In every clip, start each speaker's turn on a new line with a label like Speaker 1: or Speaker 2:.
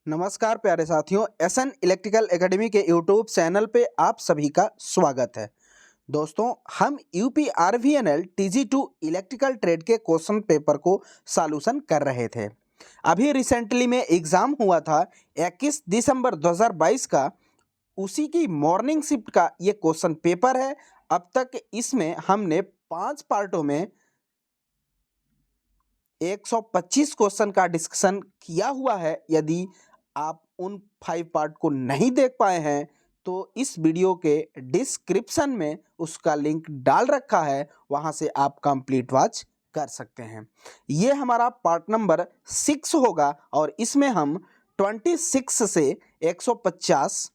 Speaker 1: नमस्कार प्यारे साथियों, एसएन इलेक्ट्रिकल एकेडमी के यूट्यूब चैनल पे आप सभी का स्वागत है। दोस्तों, हम यूपी आरवीएनएल टीजी2 इलेक्ट्रिकल ट्रेड के क्वेश्चन पेपर को सॉल्यूशन कर रहे थे। अभी रिसेंटली में एग्ज़ाम हुआ था 21 दिसंबर 2022 का, उसी की मॉर्निंग शिफ्ट का ये क्वेश्चन पेपर है। अब तक इसमें हमने 5 पार्टों में 125 क्वेश्चन का डिस्कशन किया हुआ है। यदि आप उन 5 पार्ट को नहीं देख पाए हैं तो इस वीडियो के डिस्क्रिप्शन में उसका लिंक डाल रखा है, वहां से आप कंप्लीट वॉच कर सकते हैं। ये हमारा पार्ट नंबर 6 होगा और इसमें हम 26 से 150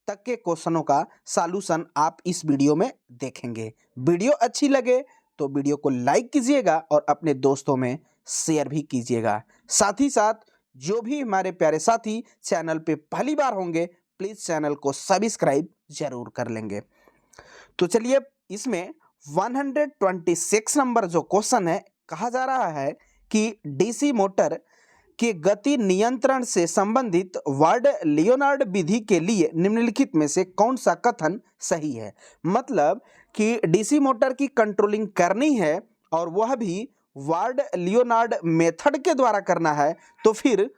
Speaker 1: तक के क्वेश्चनों का सॉल्यूशन आप इस वीडियो में देखेंगे। वीडियो अच्छी लगे तो वीडियो को लाइक कीजिएगा और अपने दोस्तों में शेयर भी कीजिएगा। साथ ही साथ जो भी हमारे प्यारे साथी चैनल पे पहली बार होंगे, प्लीज़ चैनल को सब्सक्राइब जरूर कर लेंगे। तो चलिए, इसमें 126 नंबर जो क्वेश्चन है, कहा जा रहा है कि डीसी मोटर के गति नियंत्रण से संबंधित वर्ड लियोनार्ड विधि के लिए निम्नलिखित में से कौन सा कथन सही है। मतलब कि डीसी मोटर की कंट्रोलिंग करनी है और वह भी वर्ड लियोनार्ड मेथड के द्वारा करना है, तो फिर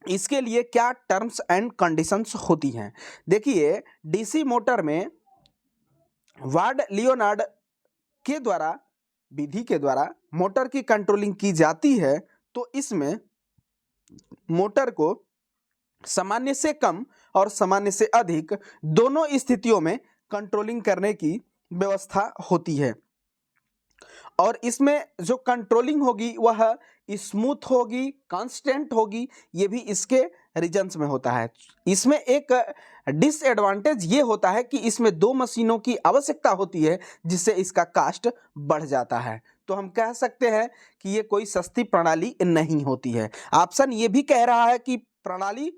Speaker 1: इसके लिए क्या टर्म्स एंड कंडीशंस होती हैं। देखिए, डीसी मोटर में वर्ड लियोनार्ड के द्वारा विधि के द्वारा मोटर की कंट्रोलिंग की जाती है, तो इसमें मोटर को सामान्य से कम और सामान्य से अधिक दोनों स्थितियों में कंट्रोलिंग करने की व्यवस्था होती है। और इसमें जो कंट्रोलिंग होगी वह स्मूथ होगी, कांस्टेंट होगी, ये भी इसके रीजन्स में होता है। इसमें एक डिसएडवांटेज ये होता है कि इसमें 2 मशीनों की आवश्यकता होती है, जिससे इसका कास्ट बढ़ जाता है। तो हम कह सकते हैं कि ये कोई सस्ती प्रणाली नहीं होती है। ऑप्शन ये भी कह रहा है कि प्रणाली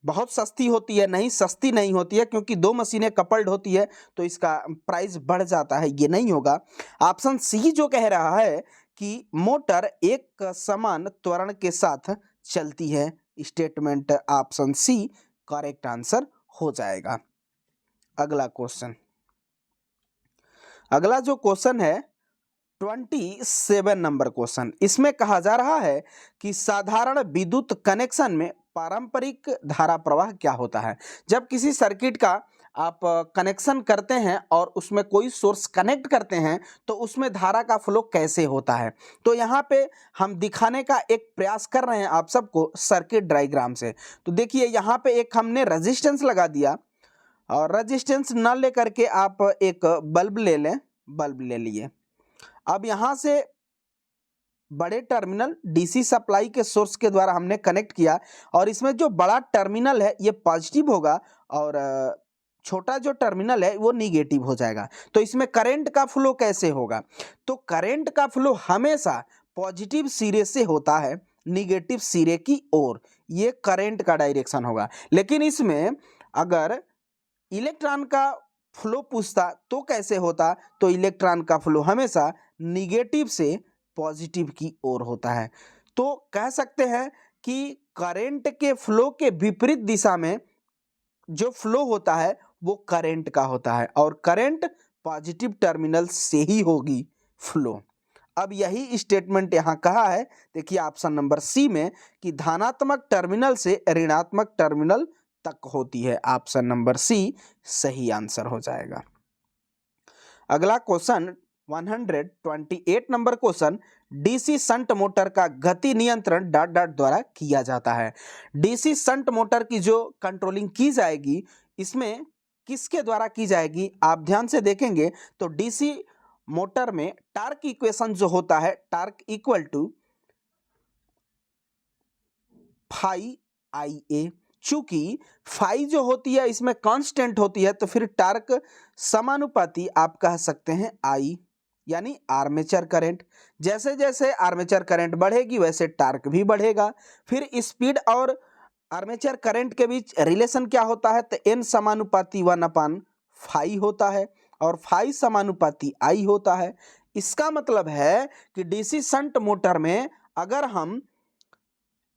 Speaker 1: बहुत सस्ती होती है, नहीं, सस्ती नहीं होती है, क्योंकि 2 मशीनें कपल्ड होती है तो इसका प्राइस बढ़ जाता है, ये नहीं होगा। ऑप्शन सी जो कह रहा है कि मोटर एक समान त्वरण के साथ चलती है, statement option C correct answer हो जाएगा। अगला क्वेश्चन, अगला जो क्वेश्चन है 27 नंबर क्वेश्चन, इसमें कहा जा रहा है कि साधारण विद्युत कनेक्शन में पारंपरिक धारा प्रवाह क्या होता है। जब किसी सर्किट का आप कनेक्शन करते हैं और उसमें कोई सोर्स कनेक्ट करते हैं तो उसमें धारा का फ्लो कैसे होता है। तो यहाँ पे हम दिखाने का एक प्रयास कर रहे हैं आप सबको सर्किट डायग्राम से। तो देखिए, यहाँ पे एक हमने रेजिस्टेंस लगा दिया और रेजिस्टेंस न लेकर के आप एक बल्ब ले लें, बल्ब ले लिए। अब यहाँ से बड़े टर्मिनल डीसी सप्लाई के सोर्स के द्वारा हमने कनेक्ट किया और इसमें जो बड़ा टर्मिनल है ये पॉजिटिव होगा और छोटा जो टर्मिनल है वो निगेटिव हो जाएगा। तो इसमें करंट का फ्लो कैसे होगा। तो करंट का फ्लो हमेशा पॉजिटिव सिरे से होता है निगेटिव सिरे की ओर, ये करंट का डायरेक्शन होगा। लेकिन इसमें अगर इलेक्ट्रॉन का फ्लो पूछता तो कैसे होता, तो इलेक्ट्रॉन का फ्लो हमेशा निगेटिव से पॉजिटिव की ओर होता है। तो कह सकते हैं कि करंट के फ्लो के विपरीत दिशा में जो फ्लो होता है वो करंट का होता है और करंट पॉजिटिव टर्मिनल से ही होगी फ्लो। अब यही स्टेटमेंट यहाँ कहा है, देखिए ऑप्शन नंबर सी में, कि धनात्मक टर्मिनल से ऋणात्मक टर्मिनल तक होती है। ऑप्शन नंबर सी सही आंसर हो जाएगा। अगला question 128 number question, DC shunt motor का गति नियंत्रण डॉट डॉट द्वारा किया जाता है। डीसी शंट मोटर की जो कंट्रोलिंग की जाएगी इसमें किसके द्वारा की जाएगी, आप ध्यान से देखेंगे तो डीसी मोटर में टार्क इक्वेशन जो होता है, टार्क इक्वल टू फाई आई ए। चूंकि फाई जो होती है इसमें कांस्टेंट होती है तो फिर टार्क समानुपाती आप कह सकते हैं आई, यानी आर्मेचर करंट। जैसे जैसे आर्मेचर करंट बढ़ेगी वैसे टार्क भी बढ़ेगा। फिर स्पीड और आर्मेचर करंट के बीच रिलेशन क्या होता है, तो एन समानुपाती 1/फाई होता है और फाई समानुपाती आई होता है। इसका मतलब है कि डीसी शंट मोटर में अगर हम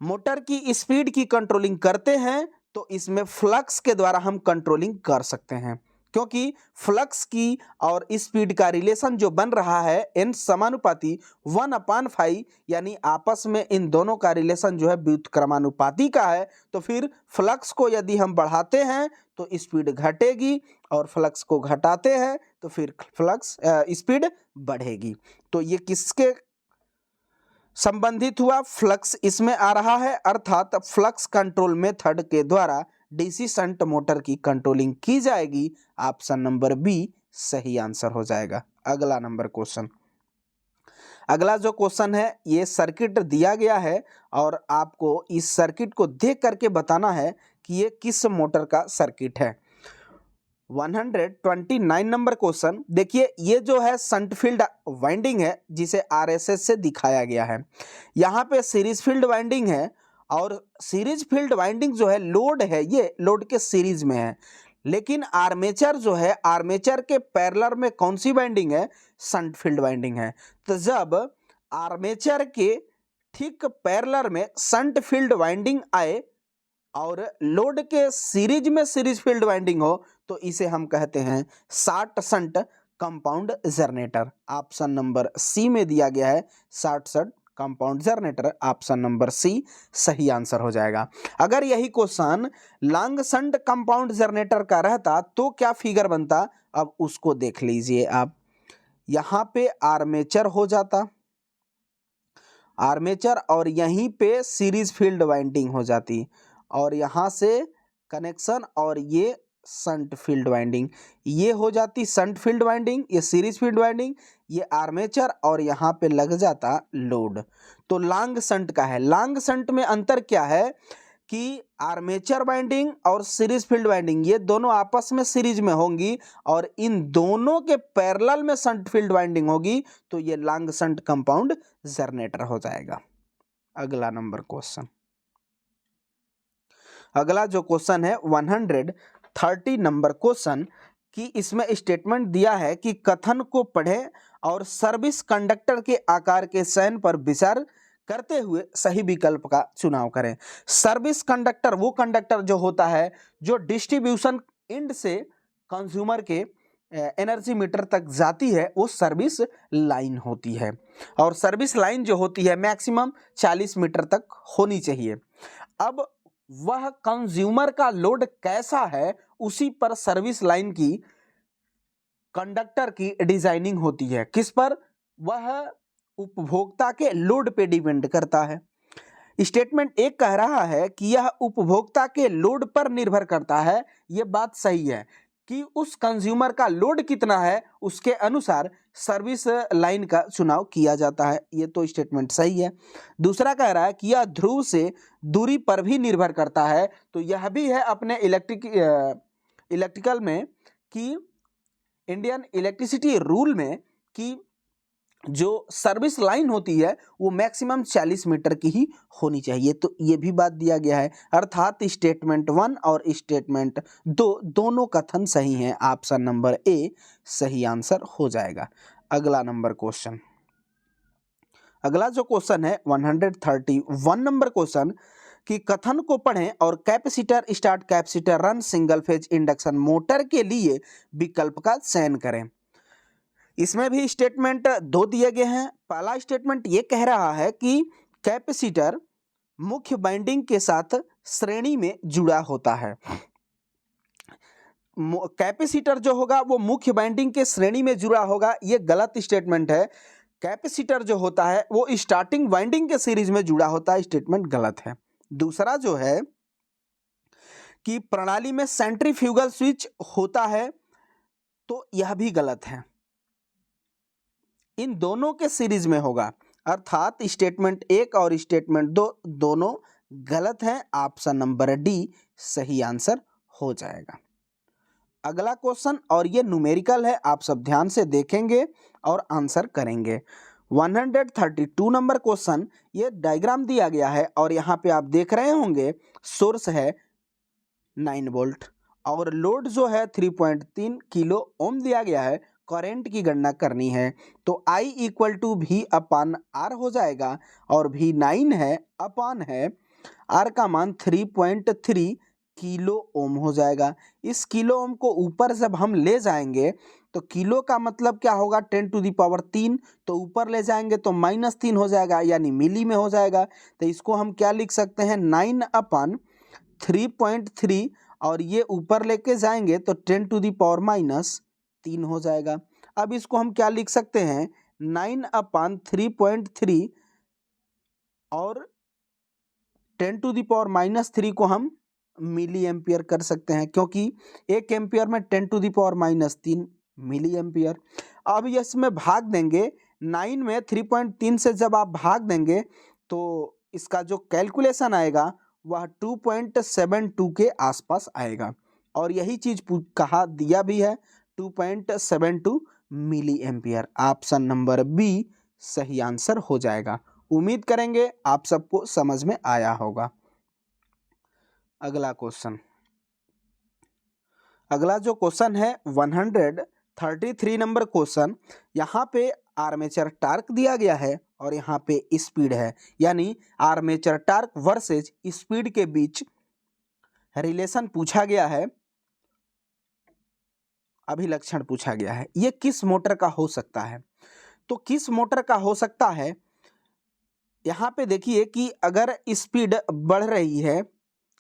Speaker 1: मोटर की स्पीड की कंट्रोलिंग करते हैं तो इसमें फ्लक्स के द्वारा हम कंट्रोलिंग कर सकते हैं, क्योंकि फ्लक्स की और स्पीड का रिलेशन जो बन रहा है n समानुपाती 1/5, यानी आपस में इन दोनों का रिलेशन जो है व्युत्क्रमानुपाती का है। तो फिर फ्लक्स को यदि हम बढ़ाते हैं तो स्पीड घटेगी और फ्लक्स को घटाते हैं तो फिर फ्लक्स स्पीड बढ़ेगी। तो ये किसके संबंधित हुआ? फ्लक्स इसमें आ रहा है, अर्थात फ्लक्स कंट्रोल मेथड के द्वारा डीसी शंट मोटर की कंट्रोलिंग की जाएगी। ऑप्शन नंबर बी सही आंसर हो जाएगा। अगला नंबर क्वेश्चन, अगला जो क्वेश्चन है ये सर्किट दिया गया है और आपको इस सर्किट को देख करके बताना है कि ये किस मोटर का सर्किट है। 129 नंबर क्वेश्चन देखिए, ये जो है शंट फील्ड वाइंडिंग है जिसे आरएसएस से दिखाया गया है। यहाँ पे सीरीज फील्ड वाइंडिंग है और सीरीज फील्ड वाइंडिंग जो है लोड है, ये लोड के सीरीज में है, लेकिन आर्मेचर जो है आर्मेचर के पैरेलल में कौन सी वाइंडिंग है? शंट फील्ड वाइंडिंग है। तो जब आर्मेचर के ठीक पैरेलल में शंट फील्ड वाइंडिंग आए और लोड के सीरीज में सीरीज फील्ड वाइंडिंग हो तो इसे हम कहते हैं short shunt compound generator. Option number C में दिया गया है short shunt compound generator. Option number C सही आंसर हो जाएगा। अगर यही question long shunt compound generator का रहता तो क्या फिगर बनता? अब उसको देख लीजिए आप। यहाँ पे आर्मेचर हो जाता, आर्मेचर, और यहीं पे सीरीज फील्ड वाइंडिंग हो जाती और यहाँ से कनेक्शन और ये शंट फील्ड वाइंडिंग, ये हो जाती शंट फील्ड वाइंडिंग, ये सीरीज फील्ड वाइंडिंग, ये आर्मेचर और यहाँ पे लग जाता लोड। तो लॉन्ग शंट का है। लॉन्ग शंट में अंतर क्या है कि आर्मेचर वाइंडिंग और सीरीज फील्ड वाइंडिंग ये दोनों आपस में सीरीज में होंगी और इन दोनों के पैरेलल में शंट फील्ड वाइंडिंग होगी, तो ये लॉन्ग शंट कंपाउंड जनरेटर हो जाएगा। अगला नंबर क्वेश्चन, अगला जो क्वेश्चन है 130 नंबर क्वेश्चन कि इसमें स्टेटमेंट दिया है कि कथन को पढ़ें और सर्विस कंडक्टर के आकार के चयन पर विचार करते हुए सही विकल्प का चुनाव करें। सर्विस कंडक्टर वो कंडक्टर जो होता है जो डिस्ट्रीब्यूशन एंड से कंज्यूमर के एनर्जी मीटर तक जाती है, वो सर्विस लाइन होती है और सर्विस लाइन जो होती है मैक्सिमम 40 मीटर तक होनी चाहिए। अब वह कंज्यूमर का लोड कैसा है उसी पर सर्विस लाइन की कंडक्टर की डिजाइनिंग होती है। किस पर? वह उपभोक्ता के लोड पे डिपेंड करता है। स्टेटमेंट एक कह रहा है कि यह उपभोक्ता के लोड पर निर्भर करता है। यह बात सही है कि उस कंज्यूमर का लोड कितना है उसके अनुसार सर्विस लाइन का चुनाव किया जाता है। ये तो स्टेटमेंट सही है। दूसरा कह रहा है कि यह ध्रुव से दूरी पर भी निर्भर करता है। तो यह भी है अपने इलेक्ट्रिकल में कि इंडियन इलेक्ट्रिसिटी रूल में कि जो सर्विस लाइन होती है वो मैक्सिमम 40 मीटर की ही होनी चाहिए। तो ये भी बात दिया गया है, अर्थात स्टेटमेंट 1 और स्टेटमेंट 2 दोनों कथन सही हैं। ऑप्शन नंबर ए सही आंसर हो जाएगा। अगला नंबर क्वेश्चन, अगला जो क्वेश्चन है 131 नंबर क्वेश्चन कि कथन को पढ़ें और capacitor start capacitor run single phase induction motor के लिए विकल्प का चयन करें। इसमें भी स्टेटमेंट 2 दिए गए हैं। पहला स्टेटमेंट ये कह रहा है कि कैपेसिटर मुख्य वाइंडिंग के साथ श्रेणी में जुड़ा होता है। कैपेसिटर जो होगा वो मुख्य वाइंडिंग के श्रेणी में जुड़ा होगा, ये गलत स्टेटमेंट है। कैपेसिटर जो होता है वो स्टार्टिंग वाइंडिंग के सीरीज में जुड़ा होता है, स्टेटमेंट गलत है। दूसरा जो है कि प्रणाली में सेंट्रीफ्यूगल स्विच होता है, तो यह भी गलत है। इन दोनों के सीरीज में होगा, अर्थात स्टेटमेंट 1 और स्टेटमेंट 2 दोनों गलत हैं। ऑप्शन नंबर डी सही आंसर हो जाएगा। अगला क्वेश्चन, और ये न्यूमेरिकल है, आप सब ध्यान से देखेंगे और आंसर करेंगे। 132 नंबर क्वेश्चन, ये डायग्राम दिया गया है और यहाँ पे आप देख रहे होंगे सोर्स है 9 वोल्ट और लोड जो है 3.3 किलो ओम दिया गया है। करंट की गणना करनी है तो I = V/R हो जाएगा और V 9 है, अपान है R का मान 3.3 किलो ओम हो जाएगा। इस किलो ओम को ऊपर जब हम ले जाएंगे तो किलो का मतलब क्या होगा 10⁻3, तो ऊपर ले जाएंगे तो -3 हो जाएगा यानी मिली में हो जाएगा। तो इसको हम क्या लिख सकते हैं 9/3.3 और ये ऊपर लेके जाएंगे तो 10⁻³ हो जाएगा। अब इसको हम क्या लिख सकते हैं 9/3.3 और 10⁻³ को हम मिली एम्पियर कर सकते हैं क्योंकि 1 एम्पियर में 10⁻³ मिली एम्पियर। अब इसमें भाग देंगे 9 में 3.3 से जब आप भाग देंगे तो इसका जो कैलकुलेशन आएगा वह 2.72 के आसपास आएगा और यही चीज कहा दिया भी है 2.72 milli ampere. Option number B सही आंसर हो जाएगा। उम्मीद करेंगे आप सबको समझ में आया होगा। अगला क्वेश्चन, अगला जो क्वेश्चन है 133 नंबर क्वेश्चन। यहाँ पे आर्मेचर टार्क दिया गया है और यहाँ पे स्पीड है, यानी आर्मेचर टार्क वर्सेस स्पीड के बीच रिलेशन पूछा गया है, अभिलक्षण पूछा गया है। ये किस मोटर का हो सकता है? तो किस मोटर का हो सकता है, यहाँ पे देखिए कि अगर स्पीड बढ़ रही है,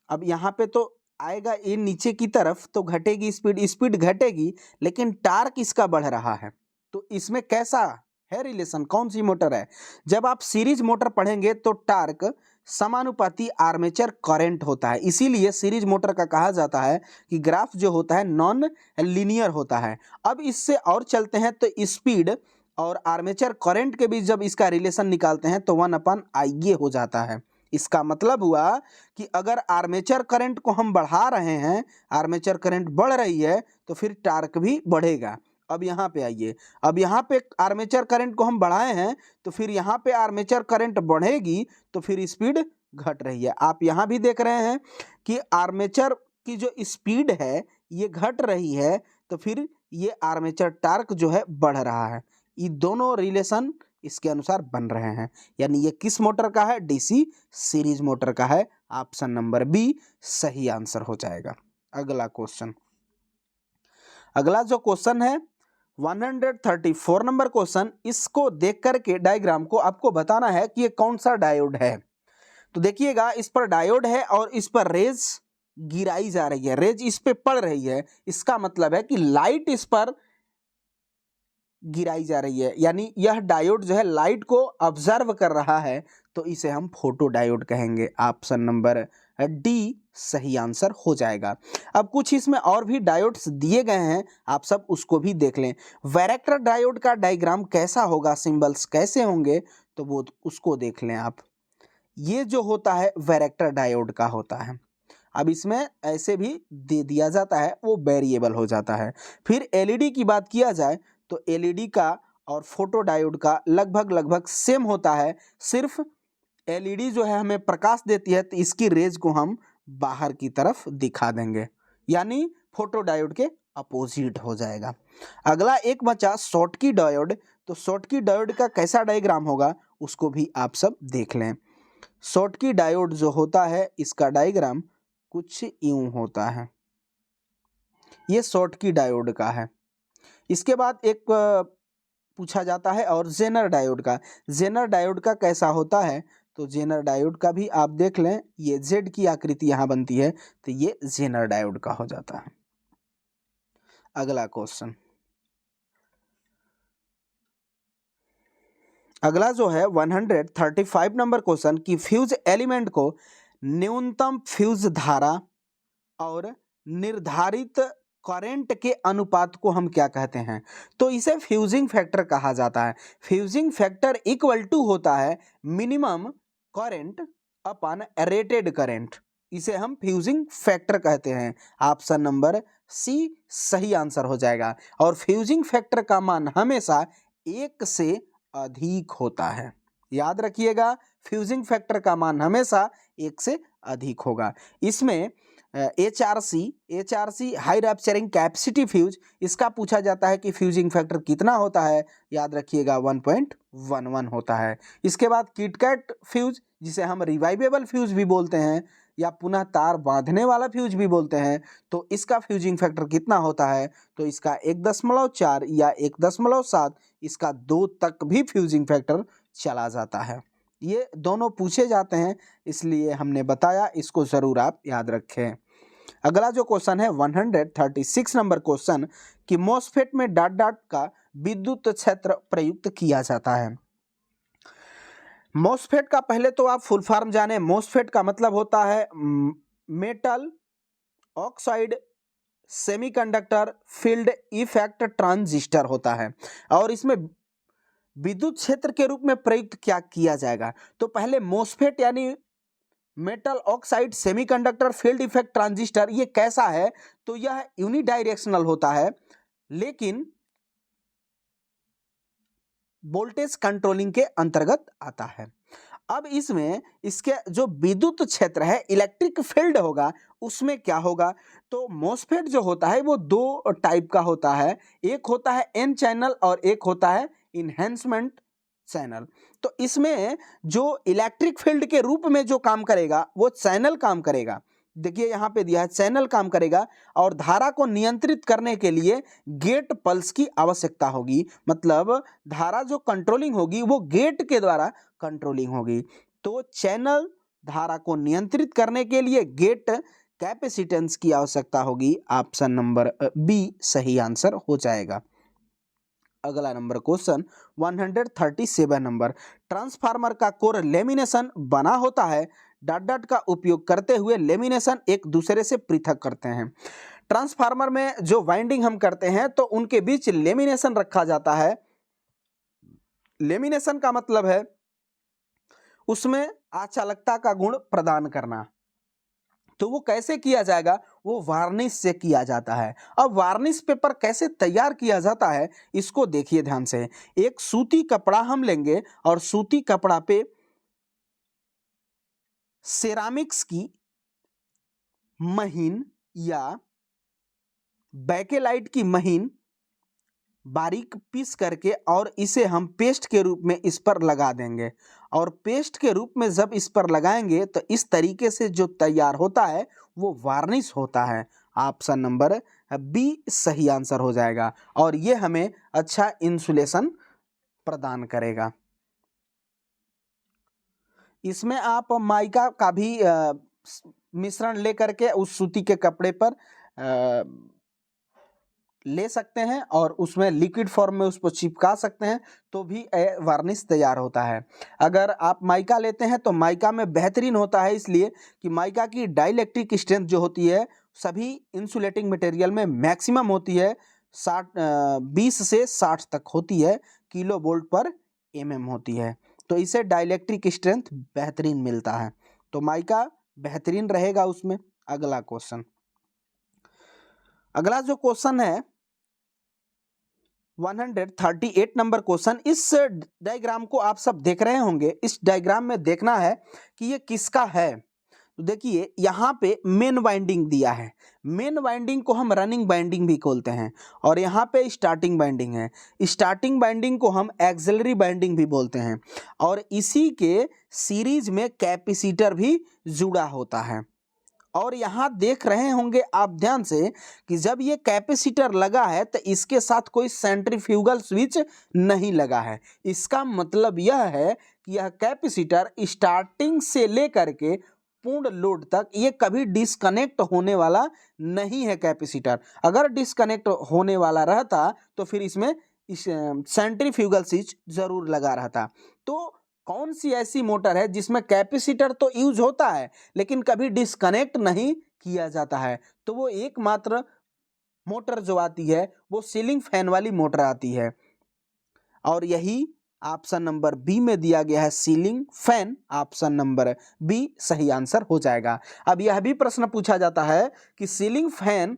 Speaker 1: अब यहाँ पे तो आएगा ये नीचे की तरफ तो घटेगी स्पीड, स्पीड घटेगी लेकिन टार्क इसका बढ़ रहा है, तो इसमें कैसा है रिलेशन, कौन सी मोटर है? जब आप सीरीज मोटर पढ़ेंगे तो टार्क समानुपाती आर्मेचर करंट होता है, इसीलिए सीरीज मोटर का कहा जाता है कि ग्राफ जो होता है नॉन लीनियर होता है। अब इससे और चलते हैं तो स्पीड और आर्मेचर करंट के बीच जब इसका रिलेशन निकालते हैं तो 1/Ia हो जाता है। इसका मतलब हुआ कि अगर आर्मेचर करंट को हम बढ़ा रहे हैं, आर्मेचर करंट बढ़ रही है तो फिर टार्क भी बढ़ेगा। अब यहाँ पे आइए, अब यहाँ पे आर्मेचर करंट को हम बढ़ाए हैं तो फिर यहाँ पे आर्मेचर करंट बढ़ेगी तो फिर स्पीड घट रही है। आप यहाँ भी देख रहे हैं कि आर्मेचर की जो स्पीड है ये घट रही है तो फिर ये आर्मेचर टार्क जो है बढ़ रहा है। ये दोनों रिलेशन इसके अनुसार बन रहे हैं, यानी ये किस मोटर का है? डीसी सीरीज मोटर का है। ऑप्शन नंबर बी सही आंसर हो जाएगा। अगला क्वेश्चन, अगला जो क्वेश्चन है 134 नंबर क्वेश्चन, इसको देख करके डायग्राम को आपको बताना है कि ये कौन सा डायोड है। तो देखिएगा इस पर डायोड है और इस पर रेज गिराई जा रही है, रेज इस पे पड़ रही है, इसका मतलब है कि लाइट इस पर गिराई जा रही है, यानी यह डायोड जो है लाइट को ऑब्जर्व कर रहा है, तो इसे हम फोटो डायोड कहेंगे। ऑप्शन नंबर डी सही आंसर हो जाएगा। अब कुछ इसमें और भी डायोड्स दिए गए हैं, आप सब उसको भी देख लें। वैरेक्टर डायोड का डायग्राम कैसा होगा, सिंबल्स कैसे होंगे, तो वो उसको देख लें आप। ये जो होता है वैरेक्टर डायोड का होता है। अब इसमें ऐसे भी दे दिया जाता है, वो वेरिएबल हो जाता है। फिर एलईडी की बात किया जाए तो एलईडी का और फोटो डायोड का लगभग सेम होता है, सिर्फ एलईडी जो है हमें प्रकाश देती है तो इसकी रेज को हम बाहर की तरफ दिखा देंगे, यानी फोटो डायोड के अपोजिट हो जाएगा। अगला एक बचा शॉटकी डायोड, तो शॉटकी डायोड का कैसा डायग्राम होगा उसको भी आप सब देख लें। शॉटकी डायोड जो होता है इसका डायग्राम कुछ यूं होता है, ये शॉटकी डायोड का है। इसके बाद एक पूछा जाता है और जेनर डायोड का। जेनर डायोड का कैसा होता है, तो जेनर डायोड का भी आप देख लें, ये जेड की आकृति यहाँ बनती है तो ये जेनर डायोड का हो जाता है। अगला क्वेश्चन, अगला जो है 135 नंबर क्वेश्चन कि फ्यूज एलिमेंट को न्यूनतम फ्यूज धारा और निर्धारित करंट के अनुपात को हम क्या कहते हैं, तो इसे फ्यूजिंग फैक्टर कहा जाता है। फ्यूजिंग फैक्टर इक्वल टू होता है मिनिमम करंट अपन रेटेड करंट, इसे हम फ्यूजिंग फैक्टर कहते हैं। ऑप्शन नंबर सी सही आंसर हो जाएगा। और फ्यूजिंग फैक्टर का मान हमेशा 1 से अधिक होता है, याद रखिएगा, फ्यूजिंग फैक्टर का मान हमेशा 1 से अधिक होगा। इसमें HRC high rapturing capacity fuse, इसका पूछा जाता है कि फ्यूजिंग फैक्टर कितना होता है, याद रखिएगा 1.11 होता है। इसके बाद किटकैट फ्यूज, जिसे हम रिवाइवेबल फ्यूज भी बोलते हैं या पुनः तार बांधने वाला फ्यूज भी बोलते हैं, तो इसका फ्यूजिंग फैक्टर कितना होता है? तो इसका 1.4 या 1.7, इसका 2 तक भी फ्यूजिंग फैक्टर चला जाता है। ये दोनों पूछे जाते हैं, इसलिए हमने बताया, इसको ज़रूर आप याद रखें। अगला जो क्वेश्चन है 136 नंबर क्वेश्चन कि मॉसफेट में डॉट डॉट का विद्युत क्षेत्र प्रयुक्त किया जाता है। मॉसफेट का पहले तो आप फुल फॉर्म जाने। मॉसफेट का मतलब होता है metal oxide semiconductor field effect transistor होता है, और इसमें विद्युत क्षेत्र के रूप में प्रयुक्त क्या किया जाएगा? तो पहले मॉसफेट यानी metal oxide semiconductor field effect transistor, ये कैसा है? तो यह यूनिडायरेक्शनल होता है, लेकिन वोल्टेज कंट्रोलिंग के अंतर्गत आता है। अब इसमें इसके जो विद्युत क्षेत्र है, इलेक्ट्रिक फील्ड होगा, उसमें क्या होगा? तो मॉसफेट जो होता है वो 2 टाइप का होता है। एक होता है एन चैनल और एक होता है इन्हेंसमेंट चैनल। तो इसमें जो इलेक्ट्रिक फील्ड के रूप में जो काम करेगा वो चैनल काम करेगा। देखिए यहाँ पे दिया है चैनल काम करेगा, और धारा को नियंत्रित करने के लिए गेट पल्स की आवश्यकता होगी। मतलब धारा जो कंट्रोलिंग होगी वो गेट के द्वारा कंट्रोलिंग होगी। तो चैनल धारा को नियंत्रित करने के लिए गेट कैपेसिटेंस की आवश्यकता होगी। ऑप्शन नंबर बी सही आंसर हो जाएगा। अगला नंबर क्वेश्चन 137 नंबर, ट्रांसफार्मर का कोर लेमिनेशन बना होता है, डॉट डॉट का उपयोग करते हुए लेमिनेशन एक दूसरे से पृथक करते हैं। ट्रांसफार्मर में जो वाइंडिंग हम करते हैं तो उनके बीच लेमिनेशन रखा जाता है। लेमिनेशन का मतलब है उसमें आचालकता का गुण प्रदान करना। तो वो कैसे किया जाएगा? वो वार्निश से किया जाता है। अब वार्निश पेपर कैसे तैयार किया जाता है, इसको देखिए ध्यान से। एक सूती कपड़ा हम लेंगे और सूती कपड़ा पे सेरामिक्स की महीन या बैकेलाइट की महीन बारीक पीस करके, और इसे हम पेस्ट के रूप में इस पर लगा देंगे। और पेस्ट के रूप में जब इस पर लगाएंगे तो इस तरीके से जो तैयार होता है वो वार्निश होता है। ऑप्शन नंबर बी सही आंसर हो जाएगा, और ये हमें अच्छा इंसुलेशन प्रदान करेगा। इसमें आप माइका का भी मिश्रण लेकर के उस सूती के कपड़े पर ले सकते हैं और उसमें लिक्विड फॉर्म में उसको चिपका सकते हैं, तो भी वार्निश तैयार होता है। अगर आप माइका लेते हैं तो माइका में बेहतरीन होता है, इसलिए कि माइका की डाइलेक्ट्रिक स्ट्रेंथ जो होती है सभी इंसुलेटिंग मटेरियल में मैक्सिमम होती है 20 से 60 तक होती है, किलो वोल्ट पर एमएम होती है। तो इसे डाइलेक्ट्रिक स्ट्रेंथ बेहतरीन मिलता है, तो माइका बेहतरीन रहेगा उसमें। अगला क्वेश्चन, अगला जो क्वेश्चन है 138 नंबर क्वेश्चन। इस डायग्राम को आप सब देख रहे होंगे। इस डायग्राम में देखना है कि ये किसका है। तो देखिए यहाँ पे मेन वाइंडिंग दिया है। मेन वाइंडिंग को हम रनिंग वाइंडिंग भी बोलते हैं, और यहाँ पे स्टार्टिंग वाइंडिंग है। स्टार्टिंग वाइंडिंग को हम एक्सिलरी वाइंडिंग भी बोलते हैं, और इसी के सीरीज में कैपेसिटर भी जुड़ा होता है। और यहाँ देख रहे होंगे आप ध्यान से कि जब ये कैपेसिटर लगा है तो इसके साथ कोई सेंट्रीफ्यूगल स्विच नहीं लगा है। इसका मतलब यह है कि यह कैपेसिटर स्टार्टिंग से लेकर के पूर्ण लोड तक ये कभी डिस्कनेक्ट होने वाला नहीं है। कैपेसिटर अगर डिस्कनेक्ट होने वाला रहता तो फिर इसमें सेंट्रीफ्यूगल स्विच जरूर लगा रहता। तो कौन सी ऐसी मोटर है जिसमें कैपेसिटर तो यूज होता है लेकिन कभी डिस्कनेक्ट नहीं किया जाता है? तो वो एकमात्र मोटर जो आती है वो सीलिंग फैन वाली मोटर आती है, और यही ऑप्शन नंबर बी में दिया गया है, ceiling fan. Option number B सही आंसर हो जाएगा। अब यह भी प्रश्न पूछा जाता है कि सीलिंग फैन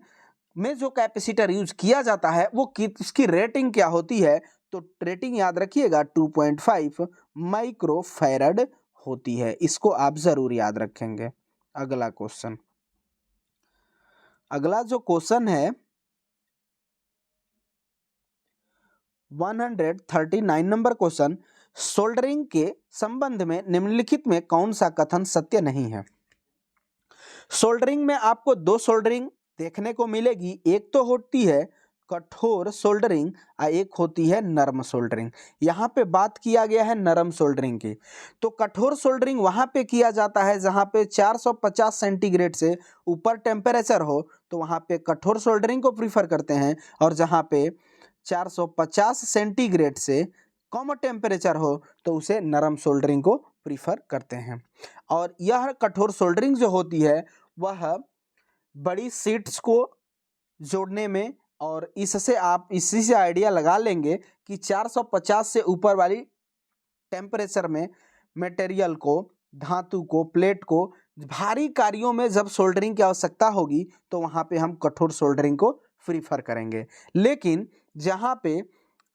Speaker 1: में जो कैपेसिटर यूज किया जाता है वो उसकी रेटिंग क्या होती है? तो रेटिंग याद रखिएगा 2.5 माइक्रोफैरड होती है। इसको आप जरूर याद रखेंगे। अगला क्वेश्चन, अगला जो क्वेश्चन है 139 नंबर क्वेश्चन, सोल्डरिंग के संबंध में निम्नलिखित में कौन सा कथन सत्य नहीं है? सोल्डरिंग में आपको दो सोल्डरिंग देखने को मिलेगी, एक तो होती है कठोर सोल्डरिंग और एक होती है नरम सोल्डरिंग। यहाँ पे बात किया गया है नरम सोल्डरिंग की। तो कठोर सोल्डरिंग वहाँ पे किया जाता है जहाँ पे 450 सेंटीग्रेड से ऊपर टेम्परेचर हो, तो वहाँ पे कठोर सोल्डरिंग को प्रीफर करते हैं, और जहाँ पे 450 सेंटीग्रेड से कम टेम्परेचर हो तो उसे नरम सोल्डरिंग को प्रीफर करते हैं। और यह कठोर सोल्डरिंग जो होती है वह बड़ी शीट्स को जोड़ने में, और इससे आप इसी से आइडिया लगा लेंगे कि 450 से ऊपर वाली टेम्परेचर में मटेरियल को, धातु को, प्लेट को भारी कार्यों में जब सोल्डरिंग की आवश्यकता होगी तो वहाँ पे हम कठोर सोल्डरिंग को प्रीफर करेंगे। लेकिन जहाँ पे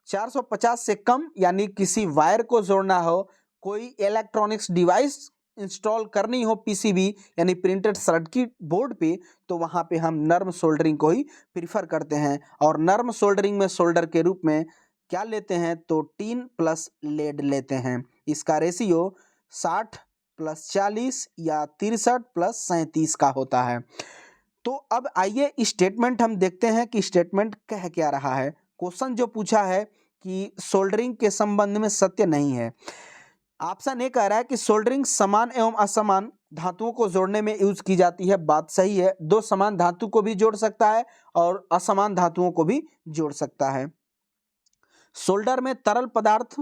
Speaker 1: 450 से कम यानी किसी वायर को जोड़ना हो, कोई इलेक्ट्रॉनिक्स डिवाइस इंस्टॉल करनी हो पीसीबी यानी प्रिंटेड सर्किट बोर्ड पे, तो वहाँ पे हम नर्म सोल्डरिंग को ही प्रीफर करते हैं। और नर्म सोल्डरिंग में सोल्डर के रूप में क्या लेते हैं तो टीन प्लस लेड लेते हैं। इसका रेशियो 60 + 40 या 63 + 37 का होता है। तो अब आइए स्टेटमेंट हम देखते हैं कि स्टेटमेंट कह क्या रहा है। क्वेश्चन जो पूछा है कि सोल्डरिंग के संबंध में सत्य नहीं है। ऑप्शन ए कह रहा है कि सोल्डरिंग समान एवं असमान धातुओं को जोड़ने में यूज की जाती है। बात सही है, दो समान धातु को भी जोड़ सकता है और असमान धातुओं को भी जोड़ सकता है। सोल्डर में तरल पदार्थ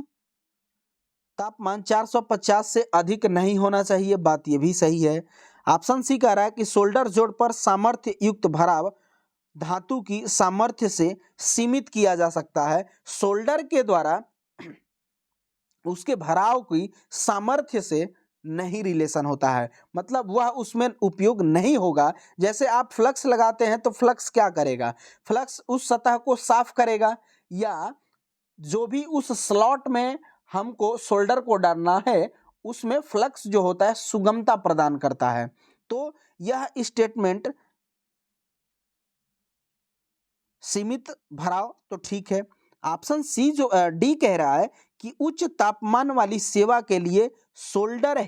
Speaker 1: तापमान 450 से अधिक नहीं होना चाहिए। बात यह भी सही है। ऑप्शन सी कह रहा है कि सोल्डर जोड़ पर सामर्थ्य युक्त भराव धातु की सामर्थ्य से सीमित किया जा सकता है। सोल्डर के द्वारा उसके भराव की सामर्थ्य से नहीं रिलेशन होता है, मतलब वह उसमें उपयोग नहीं होगा। जैसे आप फ्लक्स लगाते हैं तो फ्लक्स क्या करेगा, फ्लक्स उस सतह को साफ करेगा, या जो भी उस स्लॉट में हमको सोल्डर को डालना है उसमें फ्लक्स जो होता है सुगमता प्रदान करता है। तो यह स्टेटमेंट सीमित भराव तो ठीक है। ऑप्शन सी जो डी कह रहा है कि उच्च तापमान वाली सेवा के लिए सोल्डर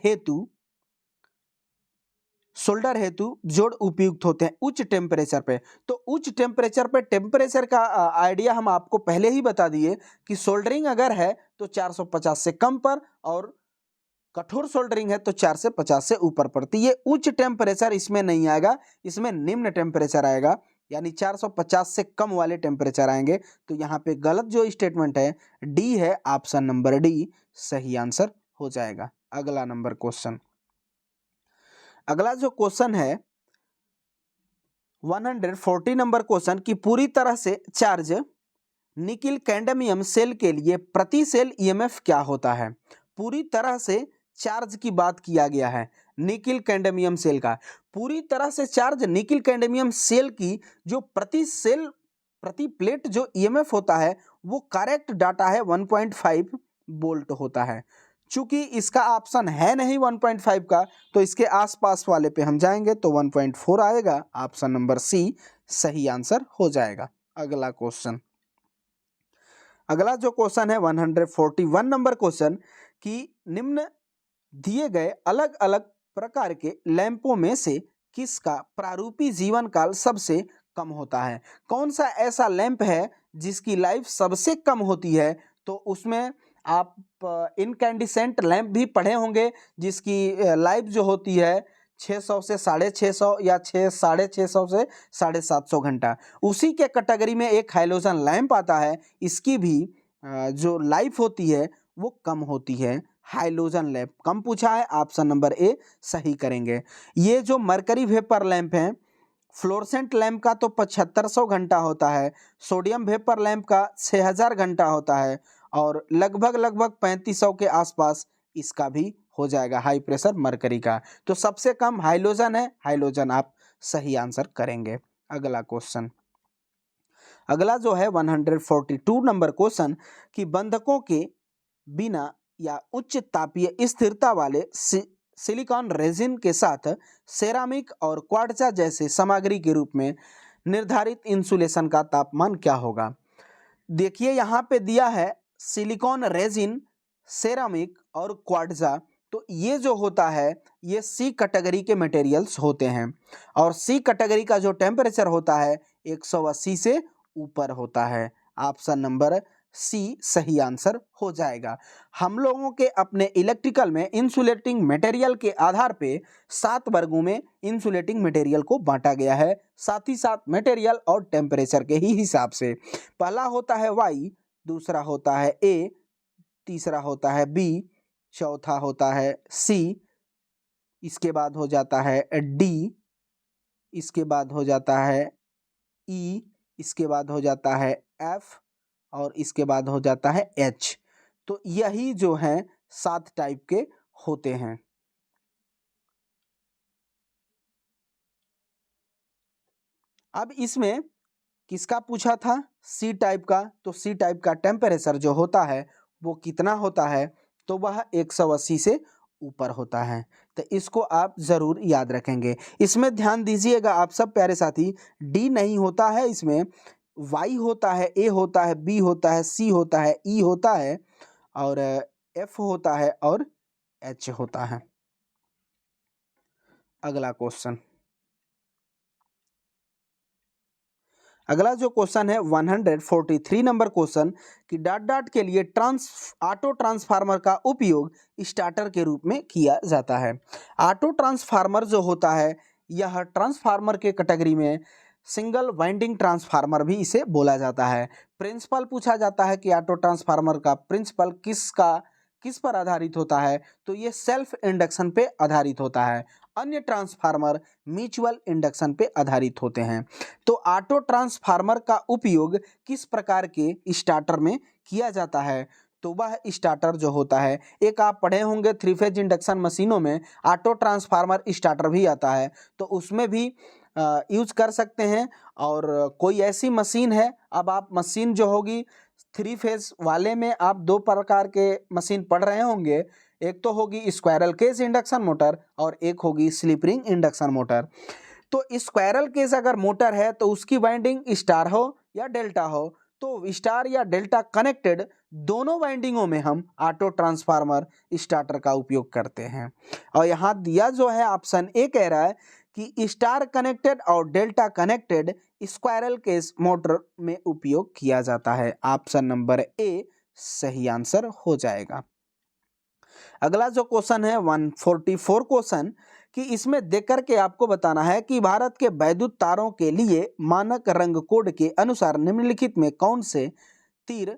Speaker 1: हेतु जोड़ उपयुक्त होते हैं उच्च टेम्परेचर पे। तो उच्च टेम्परेचर पे टेम्परेचर का आइडिया हम आपको पहले ही बता दिए कि सोल्डरिंग अगर है तो 450 से कम पर, और कठोर सोल्डरिंग है तो 4 से 50 से ऊपर पड़ती है। ये उच्च टेम्परेचर इसमें नहीं आएगा, इसमें निम्न टेम्परेचर आएगा, यानी 450 से कम वाले टेम्परेचर आएंगे। तो यहाँ पे गलत जो स्टेटमेंट है डी है, ऑप्शन नंबर डी सही आंसर हो जाएगा। अगला नंबर क्वेश्चन, अगला जो क्वेश्चन है 140 नंबर क्वेश्चन कि पूरी तरह से चार्ज निकिल कैडमियम सेल के लिए प्रति सेल ईएमएफ क्या होता है। पूरी तरह से चार्ज की बात किया गया है निकिल कैडमियम सेल का। पूरी तरह से चार्ज निकिल कैडमियम सेल की जो प्रति प्लेट जो ईएमएफ होता है वो करेक्ट डाटा है 1.5 वोल्ट होता है। चूंकि इसका ऑप्शन है नहीं 1.5 का, तो इसके आसपास वाले पे हम जाएंगे तो 1.4 आएगा। ऑप्शन नंबर सी सही आंसर हो जाएगा। अगला क्वेश्चन, अगला जो क्वेश्चन है 141 नंबर क्वेश्चन कि निम्न दिए गए अलग अलग प्रकार के लैंपों में से किसका प्रारूपी जीवन काल सबसे कम होता है। कौन सा ऐसा लैंप है जिसकी लाइफ सबसे कम होती है। तो उसमें आप इनकैंडिसेंट लैंप भी पढ़े होंगे जिसकी लाइफ जो होती है 600 से 650 या 650 से 750 घंटा। उसी के कैटेगरी में एक हाइलोजन लैंप आता है, इसकी भी जो लाइफ होती है वो कम होती है। हाइलोजन लैंप कम पूछा है, ऑप्शन नंबर ए सही करेंगे। ये जो मरकरी वेपर लैंप है, फ्लोरेसेंट लैंप का तो 7500 घंटा होता है, सोडियम वेपर लैंप का 6000 घंटा होता है, और लगभग 3500 के आसपास इसका भी हो जाएगा हाई प्रेशर मरकरी का। तो सबसे कम हाइलोजन है, हाइलोजन आप सही आंसर करेंगे। अगला क्वेश्चन, अगला जो है 142 नंबर क्वेश्चन कि बंधकों के बिना या उच्च तापीय स्थिरता वाले सिलिकॉन रेजिन के साथ सेरामिक और क्वार्ट्जा जैसे सामग्री के रूप में निर्धारित इंसुलेशन का तापमान क्या होगा। देखिए यहाँ पे दिया है सिलिकॉन रेजिन सेरामिक और क्वार्ट्जा, तो ये जो होता है ये सी कैटेगरी के मटेरियल्स होते हैं और सी कैटेगरी का जो टेम्परेचर होता है 180 से ऊपर होता है। ऑप्शन नंबर सी सही आंसर हो जाएगा। हम लोगों के अपने इलेक्ट्रिकल में इंसुलेटिंग मटेरियल के आधार पे 7 वर्गों में इंसुलेटिंग मटेरियल को बांटा गया है, साथ ही साथ मटेरियल और टेम्परेचर के ही हिसाब से। पहला होता है वाई, दूसरा होता है ए, तीसरा होता है बी, चौथा होता है सी, इसके बाद हो जाता है डी, इसके बाद हो जाता है ई, इसके बाद हो जाता है एफ और इसके बाद हो जाता है एच। तो यही जो है 7 टाइप के होते हैं। अब इसमें किसका पूछा था? सी टाइप का। तो सी टाइप का टेम्परेचर जो होता है वो कितना होता है? तो वह 180 से ऊपर होता है। तो इसको आप ज़रूर याद रखेंगे। इसमें ध्यान दीजिएगा आप सब प्यारे साथी, डी नहीं होता है इसमें, वाई होता है, ए होता है, बी होता है, सी होता है, ई होता है और एफ होता है और एच होता है। अगला क्वेश्चन, अगला जो क्वेश्चन है 143 नंबर क्वेश्चन कि डॉट डॉट के लिए ऑटो ट्रांसफार्मर का उपयोग स्टार्टर के रूप में किया जाता है। ऑटो ट्रांसफार्मर जो होता है यह ट्रांसफार्मर के कैटेगरी में सिंगल वाइंडिंग ट्रांसफार्मर भी इसे बोला जाता है। प्रिंसिपल पूछा जाता है कि ऑटो ट्रांसफार्मर का प्रिंसिपल किस पर आधारित होता है? तो ये सेल्फ इंडक्शन पे आधारित होता है। अन्य ट्रांसफार्मर म्यूचुअल इंडक्शन पे आधारित होते हैं। तो ऑटो ट्रांसफार्मर का उपयोग किस प्रकार के स्टार्टर में किया जाता है? तो वह स्टार्टर जो होता है, एक आप पढ़े होंगे 3 फेज इंडक्शन मशीनों में ऑटो ट्रांसफार्मर स्टार्टर भी आता है, तो उसमें भी यूज कर सकते हैं। और कोई ऐसी मशीन है, अब आप मशीन जो होगी 3 फेज वाले में आप 2 प्रकार के मशीन पढ़ रहे होंगे, एक तो होगी स्क्वायरल केज इंडक्शन मोटर और एक होगी स्लिप रिंग इंडक्शन मोटर। तो स्क्वायरल केज अगर मोटर है तो उसकी वाइंडिंग स्टार हो या डेल्टा हो, तो स्टार या डेल्टा कनेक्टेड दोनों वाइंडिंगों में हम ऑटो ट्रांसफार्मर स्टार्टर का उपयोग करते हैं। और यहाँ दिया जो है ऑप्शन ए कह रहा है कि स्टार कनेक्टेड और delta connected squirrel cage motor में उपयोग किया जाता है। ऑप्शन नंबर ए सही आंसर हो जाएगा। अगला जो क्वेश्चन है 144 क्वेश्चन कि इसमें देख करके आपको बताना है कि भारत के वैद्युत तारों के लिए मानक रंग कोड के अनुसार निम्नलिखित में कौन से तीर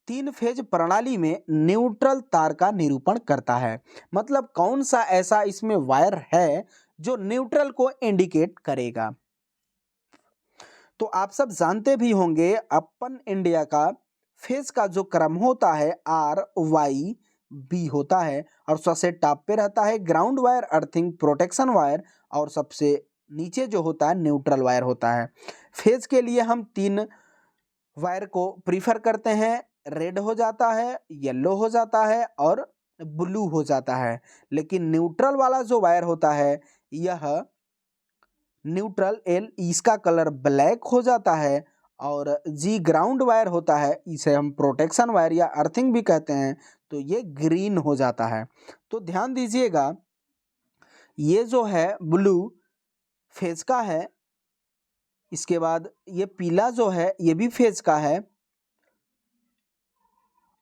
Speaker 1: 3 फेज प्रणाली में न्यूट्रल तार का निरूपण करता है? मतलब कौन सा ऐसा इसमें वायर है जो न्यूट्रल को इंडिकेट करेगा? तो आप सब जानते भी होंगे अपन इंडिया का फेज का जो क्रम होता है RYB होता है और सबसे टॉप पे रहता है ground wire, earthing protection wire और सबसे नीचे जो होता है न्यूट्रल वायर होता है। फेज के लिए हम 3 वायर को प्रीफर करते हैं, रेड हो जाता है, येलो हो जाता है और ब्लू हो जाता है। लेकिन न्यूट्रल वाला जो वायर होता है यह न्यूट्रल एल, इसका कलर ब्लैक हो जाता है और जी ग्राउंड वायर होता है, इसे हम प्रोटेक्शन वायर या अर्थिंग भी कहते हैं, तो ये ग्रीन हो जाता है। तो ध्यान दीजिएगा, ये जो है ब्लू फेज का है, इसके बाद ये पीला जो है ये भी फेज का है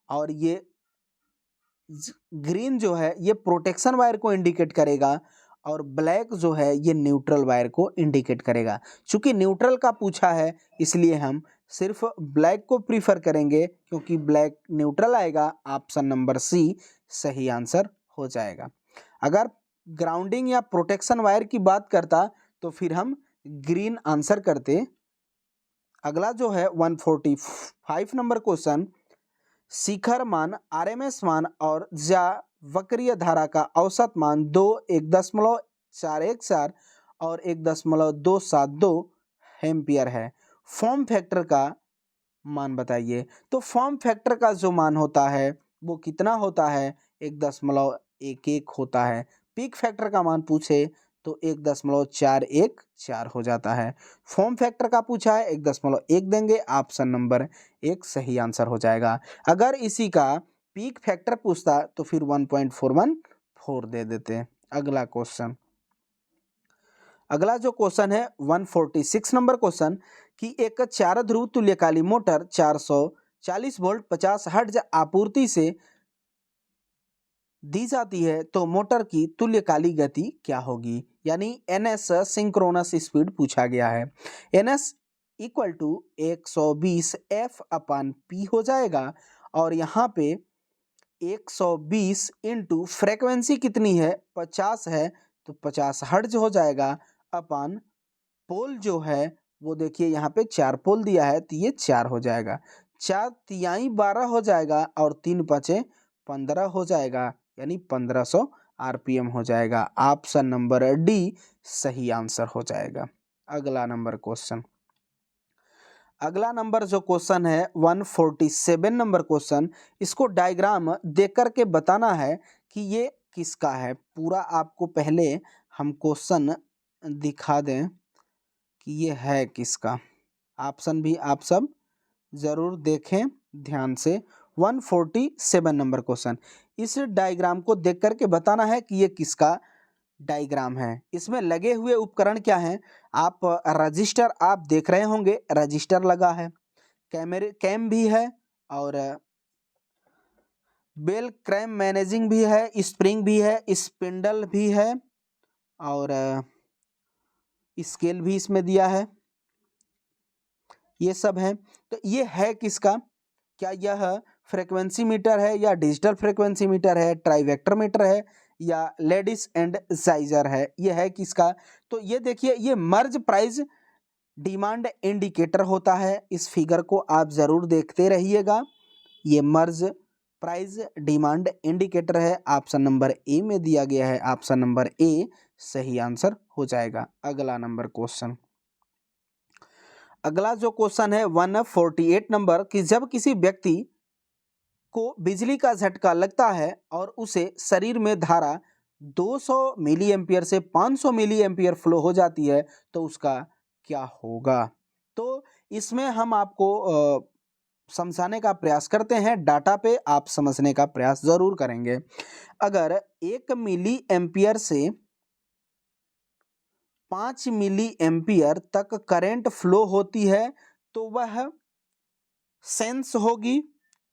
Speaker 1: और ये ग्रीन जो है ये प्रोटेक्शन वायर को इंडिकेट करेगा और ब्लैक जो है ये न्यूट्रल वायर को इंडिकेट करेगा। चूंकि न्यूट्रल का पूछा है इसलिए हम सिर्फ ब्लैक को प्रीफर करेंगे क्योंकि ब्लैक न्यूट्रल आएगा। ऑप्शन नंबर सी सही आंसर हो जाएगा। अगर ग्राउंडिंग या प्रोटेक्शन वायर की बात करता तो फिर हम ग्रीन आंसर करते। अगला जो है 145 नंबर क्वेश्चन, शिखर मान, RMS मान और वक्रीय धारा का औसत मान 2, 1.414 और 1.272 एम्पियर है। फॉर्म फैक्टर का मान बताइए। तो फॉर्म फैक्टर का जो मान होता है वो कितना होता है? 1.11 होता है। पीक फैक्टर का मान पूछे तो 1.414 हो जाता है। फॉर्म फैक्टर का पूछा है 1.1 देंगे। ऑप्शन नंबर 1 सही आंसर हो जाएगा। अगर इसी का पीक फैक्टर पूछता तो फिर 1.414 दे देते। अगला क्वेश्चन, अगला जो क्वेश्चन है 146 नंबर क्वेश्चन कि एक 4 ध्रुव तुल्यकाली मोटर 440 वोल्ट 50 हर्ट्ज आपूर्ति से दी जाती है तो मोटर की तुल्यकाली गति क्या होगी, यानी NS सिंक्रोनस स्पीड पूछा गया है। NS इक्वल टू 120 F/P हो जाएगा और यहाँ पे 120 इंटू फ्रेक्वेंसी कितनी है 50 है तो 50 हर्ट्ज हो जाएगा अपन पोल जो है वो देखिए यहाँ पे 4 पोल दिया है तो ये 4 हो जाएगा, 4 तिहाई 12 हो जाएगा और 3 5 15 हो जाएगा, यानी 1500 RPM हो जाएगा। ऑप्शन नंबर डी सही आंसर हो जाएगा। अगला नंबर क्वेश्चन, अगला नंबर जो क्वेश्चन है 147 नंबर क्वेश्चन, इसको डायग्राम देख करके बताना है कि ये किसका है। पूरा आपको पहले हम क्वेश्चन दिखा दें कि ये है किसका। ऑप्शन भी आप सब ज़रूर देखें ध्यान से। 147 नंबर क्वेश्चन, इस डायग्राम को देख करके बताना है कि ये किसका डायग्राम है। इसमें लगे हुए उपकरण क्या हैं, आप रजिस्टर आप देख रहे होंगे, रजिस्टर लगा है, कैम भी है और बेल क्रैम मैनेजिंग भी है, स्प्रिंग भी है, स्पिंडल भी है और स्केल भी इसमें दिया है, ये सब है। तो ये है किसका, क्या यह फ्रीक्वेंसी मीटर है या डिजिटल फ्रीक्वेंसी मीटर है, ट्राइवेक्टर मीटर है या लेडिस एंड साइजर है, ये है किसका। तो ये देखिए ये मर्ज प्राइस डिमांड इंडिकेटर होता है। इस फिगर को आप ज़रूर देखते रहिएगा, ये मर्ज प्राइस डिमांड इंडिकेटर है। ऑप्शन नंबर ए में दिया गया है, ऑप्शन नंबर ए सही आंसर हो जाएगा। अगला नंबर क्वेश्चन, अगला जो क्वेश्चन है 148 नंबर कि जब किसी व्यक्ति को बिजली का झटका लगता है और उसे शरीर में धारा 200 मिली एम्पियर से 500 मिली एम्पियर फ्लो हो जाती है तो उसका क्या होगा। तो इसमें हम आपको समझाने का प्रयास करते हैं, डाटा पे आप समझने का प्रयास जरूर करेंगे। अगर 1 मिली एम्पियर से 5 मिली एम्पियर तक करंट फ्लो होती है तो वह सेंस होगी,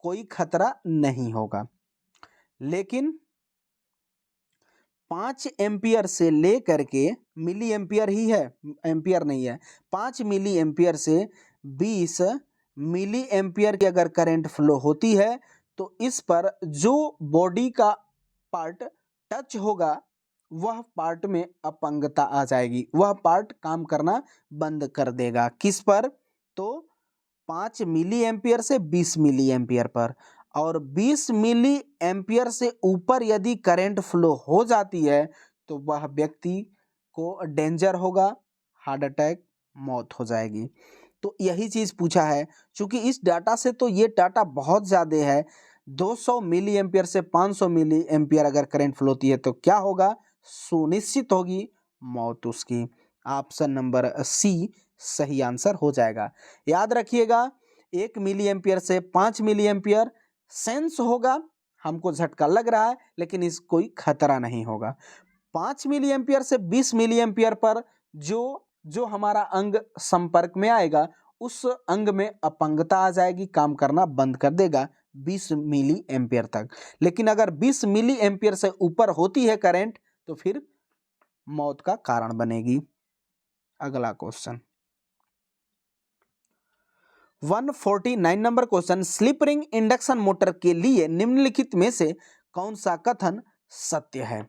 Speaker 1: कोई खतरा नहीं होगा। लेकिन 5 एम्पियर से लेकर के, मिली एम्पियर ही है, एम्पियर नहीं है, 5 मिली एम्पियर से 20 मिली एम्पियर की अगर करंट फ्लो होती है तो इस पर जो बॉडी का पार्ट टच होगा वह पार्ट में अपंगता आ जाएगी, वह पार्ट काम करना बंद कर देगा। किस पर, तो 5 मिली एम्पियर से 20 मिली एम्पियर पर। और 20 मिली एम्पियर से ऊपर यदि करंट फ्लो हो जाती है तो वह व्यक्ति को डेंजर होगा, हार्ट अटैक, मौत हो जाएगी। तो यही चीज़ पूछा है। चूंकि इस डाटा से तो ये डाटा बहुत ज़्यादा है, 200 मिली एम्पियर से 500 मिली एम्पियर अगर करंट फ्लो होती है तो क्या होगा, सुनिश्चित होगी मौत उसकी। ऑप्शन नंबर सी सही आंसर हो जाएगा। याद रखिएगा 1 मिली एम्पियर से 5 मिली एम्पियर सेंस होगा, हमको झटका लग रहा है लेकिन इस कोई खतरा नहीं होगा। 5 मिली एम्पियर से 20 मिली एम्पियर पर जो हमारा अंग संपर्क में आएगा उस अंग में अपंगता आ जाएगी, काम करना बंद कर देगा 20 मिली एम्पियर तक। लेकिन अगर 20 मिली एम्पियर से ऊपर होती है करंट तो फिर मौत का कारण बनेगी। अगला question 149 number question, slip ring induction motor के लिए निम्नलिखित में से कौन सा कथन सत्य है।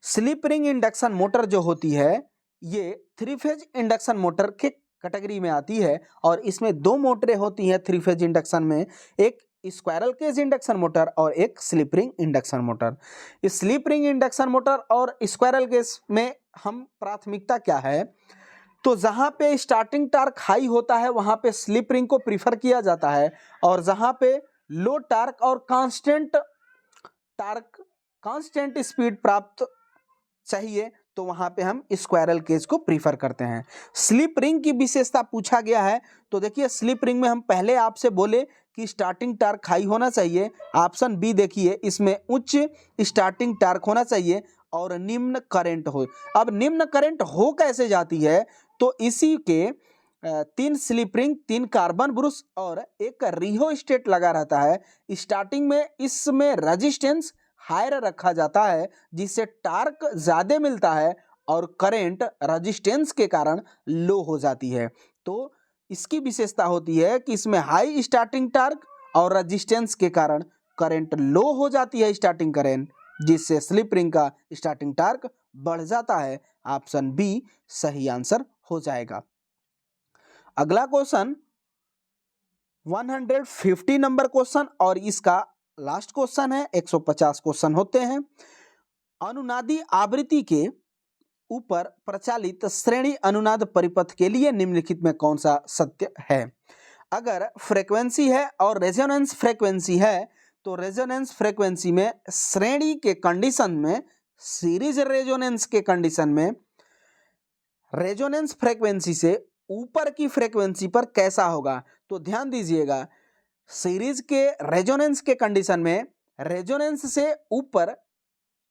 Speaker 1: स्लिप रिंग इंडक्शन मोटर जो होती है ये 3 फेज इंडक्शन मोटर के कैटेगरी में आती है और इसमें 2 मोटरें होती हैं 3 फेज इंडक्शन में, एक स्क्वायरल केज इंडक्शन मोटर और एक स्लिप रिंग इंडक्शन मोटर। इस स्लिप रिंग इंडक्शन मोटर और स्क्वायरल केज में हम प्राथमिकता क्या है, तो जहाँ पे स्टार्टिंग टार्क हाई होता है वहाँ पे स्लिप रिंग को प्रीफर किया जाता है और जहाँ पे लो टार्क और कांस्टेंट स्पीड प्राप्त चाहिए तो वहाँ पे हम स्क्वायरल केज को प्रीफर करते हैं। स्लिप रिंग की विशेषता पूछा गया है तो देखिए स्लिप रिंग में हम पहले आपसे बोले कि स्टार्टिंग टार्क हाई होना चाहिए। ऑप्शन बी देखिए, इसमें उच्च स्टार्टिंग टार्क होना चाहिए और निम्न करंट हो। अब निम्न करंट हो कैसे जाती है, तो इसी के 3 स्लिप रिंग, 3 कार्बन ब्रुश और एक रिहो स्टेट लगा रहता है। स्टार्टिंग में इसमें रेजिस्टेंस हायर रखा जाता है, जिससे टार्क ज़्यादा मिलता है और करंट रेजिस्टेंस के कारण लो हो जाती है। तो इसकी विशेषता होती है कि इसमें हाई स्टार्टिंग टार्क और रेजिस्टेंस के कारण करंट लो हो जाती है स्टार्टिंग करंट, जिससे स्लिप रिंग का स्टार्टिंग टार्क बढ़ जाता है। ऑप्शन बी सही आंसर हो जाएगा। अगला क्वेश्चन 150 नंबर क्वेश्चन और इसका लास्ट क्वेश्चन है। 150 क्वेश्चन होते हैं। अनुनादी आवृत्ति के ऊपर प्रचालित श्रेणी अनुनाद परिपथ के लिए निम्नलिखित में कौन सा सत्य है? अगर फ्रीक्वेंसी है और रेजोनेंस फ्रीक्वेंसी है, तो रेजोनेंस फ्रीक्वेंसी में श्रेणी के कंडीशन में, सीरीज रेजोनेंस के कंडीशन में रेजोनेंस फ्रीक्वेंसी से ऊपर की फ्रीक्वेंसी पर कैसा होगा? तो ध्यान दीजिएगा, सीरीज के रेजोनेंस के कंडीशन में रेजोनेंस से ऊपर,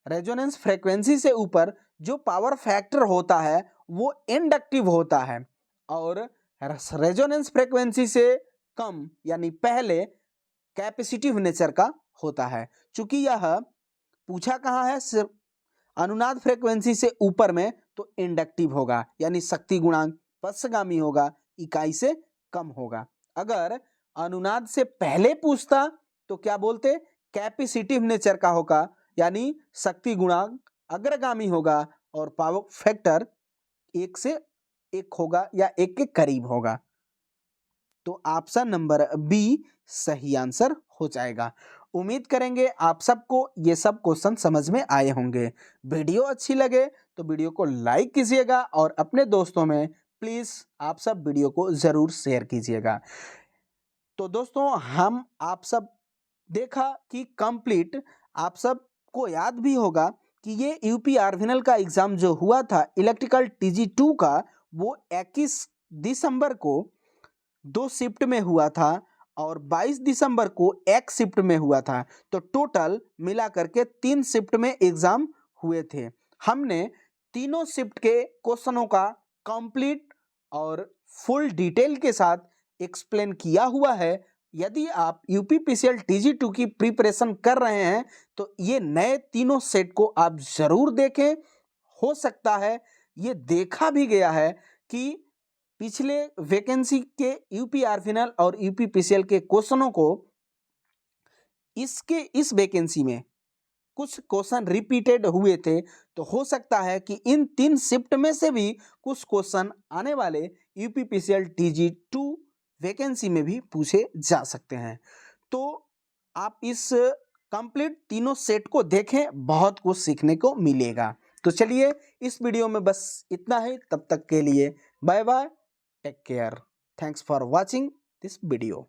Speaker 1: रेजोनेंस फ्रीक्वेंसी से ऊपर जो पावर फैक्टर होता है वो इंडक्टिव होता है, और रेजोनेंस फ्रीक्वेंसी से कम यानी पहले कैपेसिटिव नेचर का होता है। चूंकि यह पूछा कहाँ है, सिर्फ अनुनाद फ्रीक्वेंसी से ऊपर में, तो इंडक्टिव होगा यानी शक्ति गुणांक पक्षगामी होगा, इकाई से कम होगा। अगर अनुनाद से पहले पूछता तो क्या बोलते, कैपेसिटिव नेचर का होगा यानी शक्ति गुणांक अग्रगामी होगा और पावर फैक्टर 1 से 1 होगा या 1 के करीब होगा। तो ऑप्शन नंबर बी सही आंसर हो जाएगा। उम्मीद करेंगे आप सबको ये सब क्वेश्चन समझ में आए होंगे। वीडियो अच्छी लगे तो वीडियो को लाइक कीजिएगा और अपने दोस्तों में प्लीज़ आप सब वीडियो को ज़रूर शेयर कीजिएगा। तो दोस्तों, हम आप सब देखा कि कंप्लीट, आप सबको याद भी होगा कि ये यूपी आर्विनल का एग्ज़ाम जो हुआ था इलेक्ट्रिकल TG2 का, वो 21 दिसंबर को 2 शिफ्ट में हुआ था और 22 दिसंबर को 1 शिफ्ट में हुआ था। तो टोटल मिला करके 3 शिफ्ट में एग्ज़ाम हुए थे। हमने तीनों शिफ्ट के क्वेश्चनों का कंप्लीट और फुल डिटेल के साथ एक्सप्लेन किया हुआ है। यदि आप यूपीपीसीएल TG2 की प्रिपरेशन कर रहे हैं तो ये नए तीनों सेट को आप ज़रूर देखें। हो सकता है ये देखा भी गया है कि पिछले वैकेंसी के यूपी आर्विनल और यूपीपीसीएल के क्वेश्चनों को इस वैकेंसी में कुछ क्वेश्चन रिपीटेड हुए थे। तो हो सकता है कि इन 3 शिफ्ट में से भी कुछ क्वेश्चन आने वाले यूपीपीसीएल TG2 वैकेंसी में भी पूछे जा सकते हैं। तो आप इस कंप्लीट तीनों सेट को देखें, बहुत कुछ सीखने को मिलेगा। तो चलिए, इस वीडियो में बस इतना ही। तब तक के लिए bye bye, take care, thanks for watching this video.